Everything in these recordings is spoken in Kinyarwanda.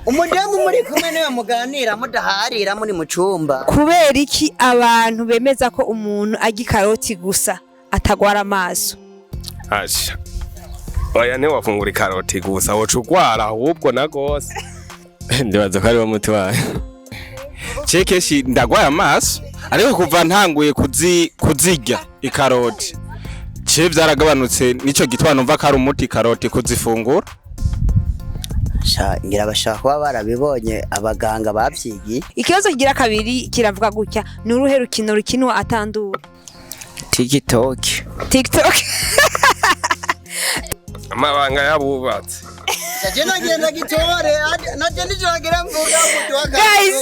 Umudamu muri kumwe niwe muganira mudaharira muri mu cumba. Kubera iki abantu bemeza ko umuntu arya ikaroti gusa atagwara amaso? Asha. Oya ne wafungura ikaroti gusa wocugwara ahubwo na gose. Ndibaza ko ari wo muti wawe. Cekeshi ndagwara amaso ariko kuva ntanguye kuzirya ikaroti. Ce vyaragabanutse nico gitwa numva ko ari umuti ikaroti kuzifungura. Ngira bashaka kuba barabibonye abaganga bavyigiye. Ikibazo kigira kabiri kiravuga gutya, ni uruhe rukino rukinwa ata nduru? TikTok. Amabanga yabubatse. Saje nagenda gitore naje nijogera mvuga mutu wa guys.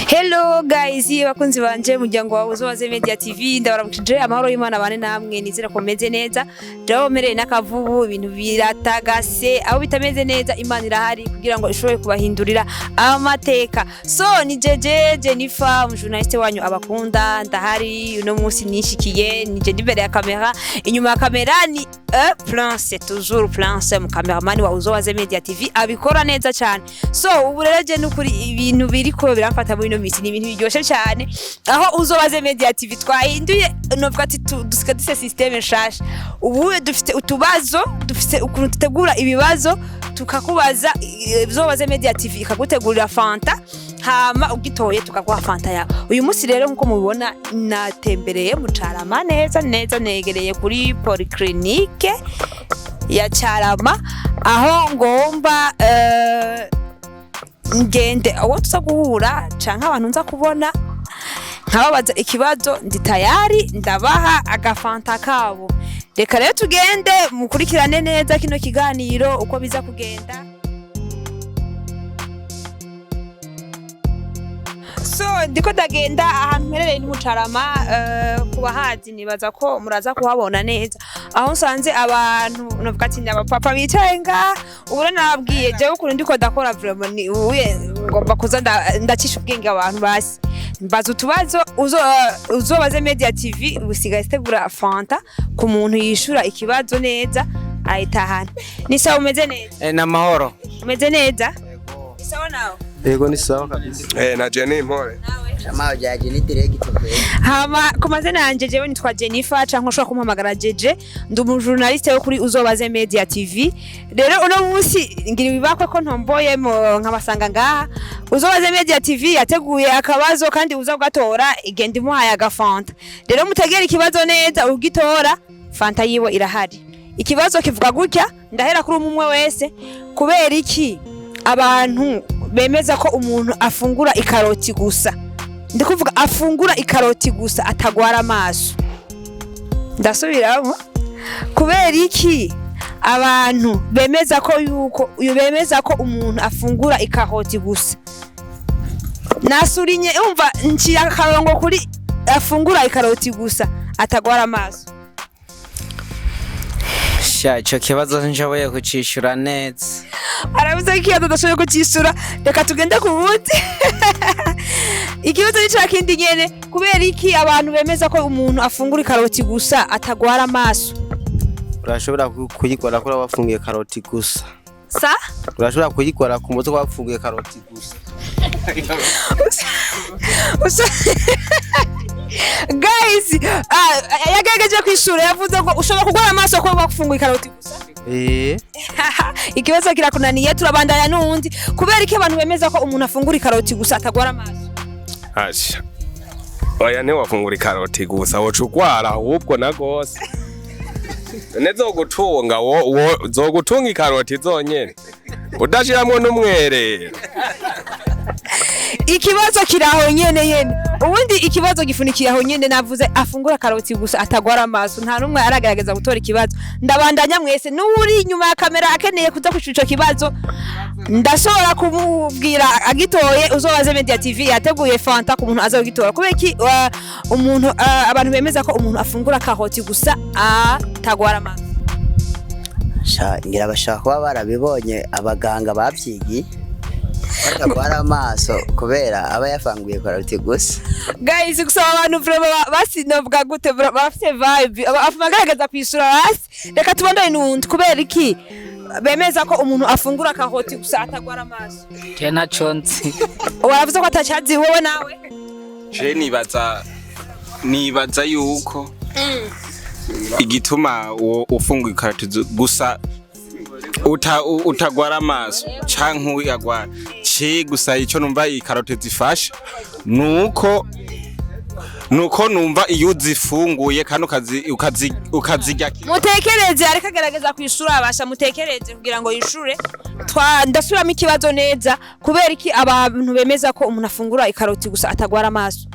Hello guys, bakunzi banje muryango wa Uzobaze Media TV, ndabaramukije amahoro y'Imana bane namwe nizera ko meze neza. Dawo mereye nakavubu ibintu biratagase aho bitameze neza Imana irahari kugira ngo ishobore kubahindurira amateka. So ni jeje Jennifer umujournaliste wanyu abakunda ndahari uno munsi nishikiye nije imbere ya kamera, inyuma ya kamera ni Prince toujours Prince mu cameraman wa Uzobaze Media TV abikora neza cyane. So ubu rero je n'ukuri ibintu biriko biramfata muri no misi ni ibintu biryoshe cyane aho Uzobaze Media TV twahinduye novuga ati dusika dise system nshasha. Ubu dufite utubazo, dufite ukuntu tutegura ibibazo tukakubaza Uzobaze Media TV ikagutegurira fanta hama ugitoye tukaguha fanta yawe. Uyu munsi rero nkuko mubibona natembereye mu Carama neza negereye kuri polyclinique ya Carama aho ngomba ngende aho tuza guhura canke abantu nza kubona nkababaza ikibazo ndi tayari ndabaha agafanta kabo. Reka rero tugende mukurikirane neza kino kiganiro uko biza kugenda. So ndiko dagenda ahantu mperereye ni mu Carama kubahazi nibaza ko muraza kuhabona neza aho nsanze abantu novuga ati abapapa bicaye nga ubura nababwiye je ukuntu ndiko dakora vraiment ni uye ngomba kuza ndacisha ubwenge abantu basi mbaza utubazo Uzobaze Media TV usigaye tegura fanta ku muntu yishura ikibazo neza ayitahana. Ni sawa umeze neza? Na mahoro. Umeze neza? Ni sawa nawe? Yego ni sawa kabisa. Na Jenny mpore. Chama jaje ni direct. Hama kumazina yanje jewe nitwa Jennifer canke ushobora kumpamagara jeje ndi umujournaliste wo kuri Uzobaze Media TV. Rero uno munsi ngira bibakwe ko ntomboye nkabasanga ngaha Uzobaze Media TV yateguye akabazo kandi uza bwatora igenda imuhaye agafanta. Rero mutegera ikibazo neza ugitora fanta yiwe irahari. Ikibazo kivuga gutya ndahera kuri umwe wese kubera iki abantu bemeza ko umuntu afungura ikaroti gusa. Ndikuvuga afungura ikaroti gusa atagwara amaso. Ndasubiramo kubera iki abantu bemeza ko umuntu afungura ikaroti gusa. Nasurinye umva nciya karongo kuri afungura ikaroti gusa atagwara amaso. Ico kibazo nshoboye kucishura neza. Arabuze ikibazo ndashoboye kucishura reka tugende ku bundi. Ikibazo ni kindi nyene kubera iki abantu bemeza ko umuntu afungura ikaroti gusa atagwara amaso? Urashobora kuyikora kuri abafungiye karoti gusa. Sa? Urashobora kuyikora ku mutwe wafungiye karoti gusa. Guys, yagerageje kwishura yavuze ngo ushobora kugwara amaso ko wafunguye ikaroti gusa. Ikibazo kirakunaniye turabandanya n'undi kubera iki abantu bemeza ko umuntu afungura ikaroti gusa atagwara amaso? Asha. Oya ne wafungura ikaroti gusa wocugwara ahubwo na gose. Nezo gutunga zogutunga ikaroti zonyene. Udashiramwe n'umwere. Ikibazo kiraho nyene. Ubundi ikibazo gifunikiye aho nyene navuze afungura karoti gusa atagwara amaso. Nta numwe aragerageza gutora ikibazo. Ndabandanya mwese n'uri inyuma ya kamera akeneye kuza kwishuca kibazo. Ndashobora kumubwira agitoye Uzobaze Media TV yateguye fanta ku muntu azagitora. Kubeki umuntu abantu bemeza ko umuntu afungura karoti gusa atagwara amaso. Ngira bashaka kuba barabibonye abaganga bavyigiye. atagwara amaso kubera aba yafanguye karoti gusa. Guys gusaba abantu vraiment basinobwa gute bafite vibe abagaragaza kwishura hasi reka tubandane n'undi kubera iki bemeza ko umuntu afungura karoti gusa atagwara amaso. Je naconzi. Waravuze ko atacazi wowe nawe? Je nibaza yuko igituma ufunguye ikaroti gusa utagwara amaso canke uyagwara gusa ico numva ikaroti zifasha nuko numva iyo uzifunguye kandi ukazirya. Mutekereze ariko agerageza kwishura abasha mutekereze kugira ngo yishure ndasubiramo ikibazo neza kubera iki abantu bemeza ko umuntu afungura ikaroti gusa atagwara amaso.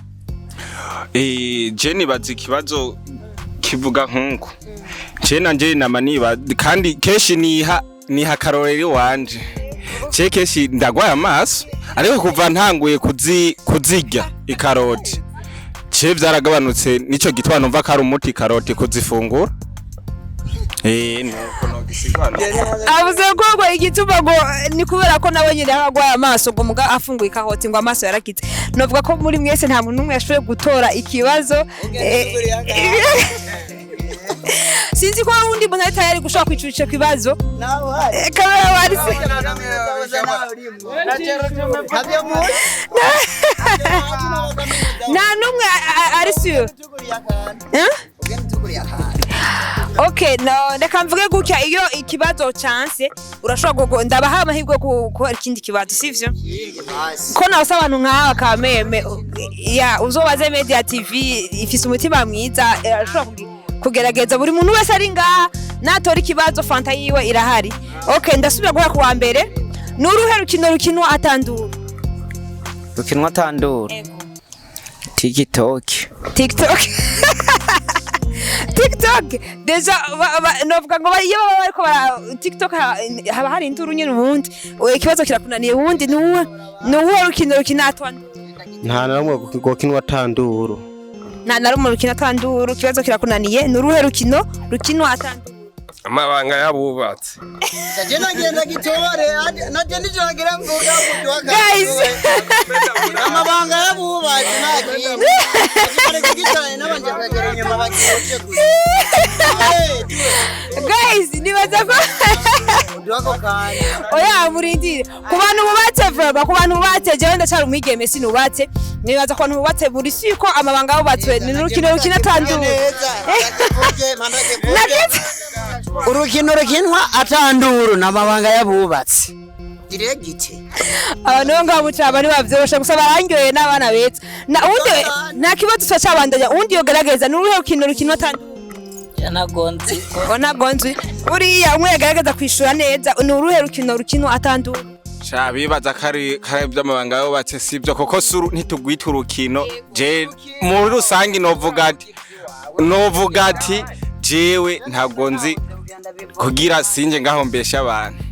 Je nibaza ikibazo kivuga nkuko je nanje namaniba kandi keshi niha karorero wanje je keshi ndagwaya amaso ariko kuva ntanguye kuzirya ikaroti je vyaragabanutse nico gitwa numva ko ari umuti karoti kuzifungura. Nuko nogisigana avuze ko igituma ngo ni kubera ko nawe nyine agwaya amaso ngo muga afunguye karoti ngo amaso yarakitse. Novuga ko muri mwese nta muntu numwe yashoboye gutora ikibazo. Sinzi ko undi muntu ari tayari gushaka kwicurisha kibazo. Kamera warisi. Na numwe ari sure. Okay, no reka mvuge gutya iyo ikibazo chance urashobora ndabaha amahirwe ko ikindi kibazo sivyo ko nawe abantu nk'aba kameme ya uzobaze Media TV ifise umutima mwiza urashobora kugerageza buri muntu wese ari ngaha natora ikibazo fanta yiwe irahari. Okay, ndasubira guha kuwa mbere n'uruhe rukino rukinwa atanduru. Rukinwa atanduru TikTok deja novuga ngo iyo bariko TikTok haba hari induru nyine ubundi ikibazo kirakunaniye ubundi nuwo rukino rukina atanduru. Nta namwe gukinwa atanduru. Nta narumwe rukina atanduru kibazo kirakunaniye n'uruhe rukino rukinwa atanduru. Amabanga yabubatse Je nagenda gitore naje nijogera mvuga mutwaka. Guys Amabanga yabubatse nagenda ari kugitana nabanje kwegera nyuma bakiye gusa. Guys nibaza ko Ndwako kanya oya murindire ku bantu bubatse vuba ku bantu bubatse je ndacari umwigeme sinubatse nibaza ko abantu bubatse buri siko amabanga yabubatswe ni rukino rukina atanduru. Urukino rukinwa atanduru n'amabanga yabubatse. Diregite. Abantu ngabuca bari bavyorosha gusa barangyoye n'abana beza. Na undi nta kibazo cyabandanya undi yogerageza n'uruhe rukino rukinwa atanduru. Nagonzi uriya umwe yagaragaza kwishura neza ni uruhe rukino rukinwa atanduru. bibaza kari by'amabanga yabubatse sibyo koko ntitugwita urukino je muri rusangi novuga ati jewe ntabwo nzi kugira sinje ngaho mbesha abantu.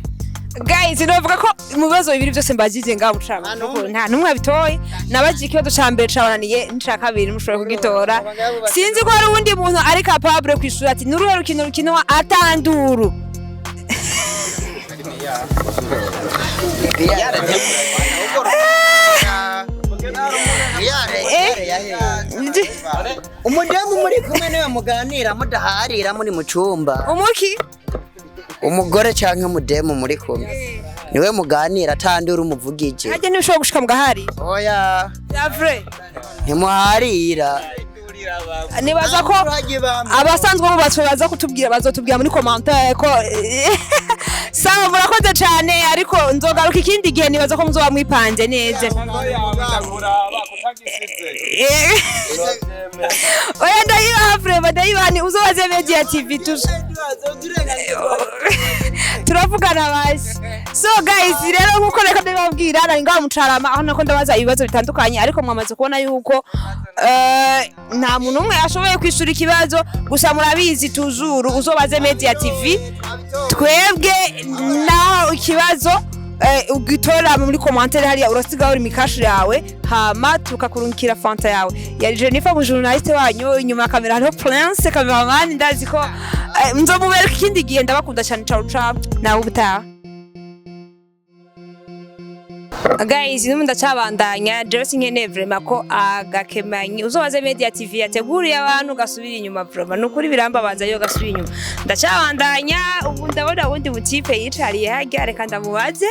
Guys novuga ko mu bibazo bibiri byose mbagije ngaho ucaba nta numwe abitoye nabaje ikibazo ca mbere cabananiye nca kabiri mushobora kugitora sinzi ko hari undi muntu ari capable kwishura ati n'uruhe rukino rukinwa atanduru. Umudemu muri kumwe niwe muganira mudaharira muri mu cyumba. Umuki umugore canke umudemu muri kumwe niwe muganira atandura umuvugije. Haje nibishobora gushika mugahari. Oya. Yavre. Ntimuharira. Nibaza ko abasanzwe bubatswe baza kutubwira bazotubwira muri commentaire ko sawa murakoze cyane ariko nzogaruka ikindi gihe nibaza ko muzoba mwipanje neza. Oya ndayibani uzobaze Media TV turavugana basi. So guys rero nkuko reka ndababwira nari ngaho mucarama aho nako ndabaza ibibazo bitandukanye ariko mwamaze kubona yuko nta muntu umwe ashoboye kwishura ikibazo gusa murabizi tuzuru uzobaze Media TV twebwe naho ikibazo ugitora muri commentaire hariya urasigaho imikashi yawe hama tukakurungikira fanta yawe. Yari Jennifer mu journaliste wanyu inyuma ya kamera hariho Prince cameraman ndazi ko nzomubereka ikindi gihe ndabakunda cyane ciao ciao nawe ubutaha. Guys, numu ndacabandanya Jose nkene vraiment ko agakemanyi uzobaze Media TV yateguriye abantu gasubira inyuma vraiment nukuri birambabaza yo gasubira inyuma ndacabandanya ubu ndabona wundi mutipe yicariye hajya reka ndamubaze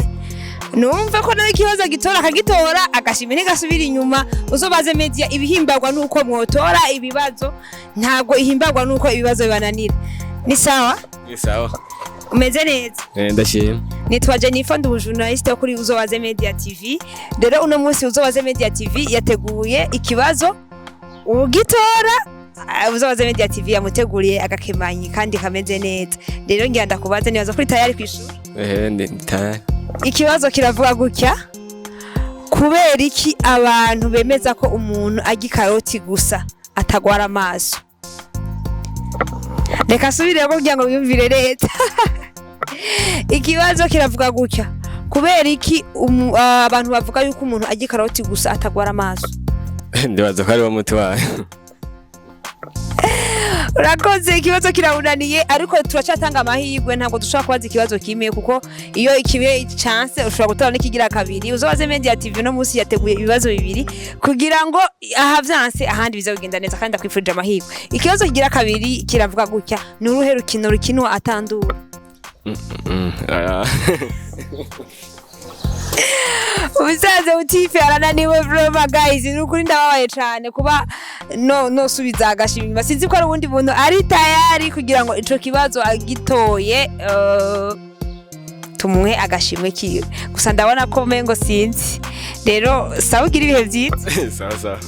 numve ko nawe ikibazo gitora akagitora agashimira gasubira inyuma uzobaze Media ibihimbagwa nuko mwotora ibibazo ntago ihimbagwa nuko ibibazo bibananira ni sawa umeze neza ndashima nitwa Jennifer ndu journaliste kuri uzobaze Media TV rero uno munsi uzobaze Media TV yateguye ikibazo ugitora uzobaze Media TV yamuteguriye agakemanyi kandi kameze neza rero ngiye ndakubaze nibaza kuri tayari kwishura ndi tayari ikibazo kiravuga gutya kubera iki abantu bemeza ko umuntu agikaroti gusa atagwara amaso reka subire kugira ngo biyumvire leta ikibazo kiravuga gutya kubera iki abantu bavuga yuko umuntu agikaroti gusa atagwara amaso ndibaza ko ari wo muti wayo urakoze ikibazo kiramunaniye ariko turacatanga amahirwe ntabwo dushobora kubaza ikibazo kimwe kuko iyo ikibe chance ushobora gutora n'ikigira kabiri uzobaze Media TV no munsi yateguye ibibazo bibiri kugira ngo ahavyanse ahandi biza kugenda neza kandi akwifurije amahirwe ikibazo kigira kabiri kiravuga gutya ni uruhe rukino rukinwa ata nduru Ubisaze utife arananiwe vraiment guys nukuri ndababaye cyane kuba no subiza agashimwe sinzi ko ari ubundi buntu ari tayari kugira ngo ico kibazo agitoye tumuhe agashimwe kiwe gusa ndabona ko mengo sinzi rero sawa ugira ibihe byiza sawa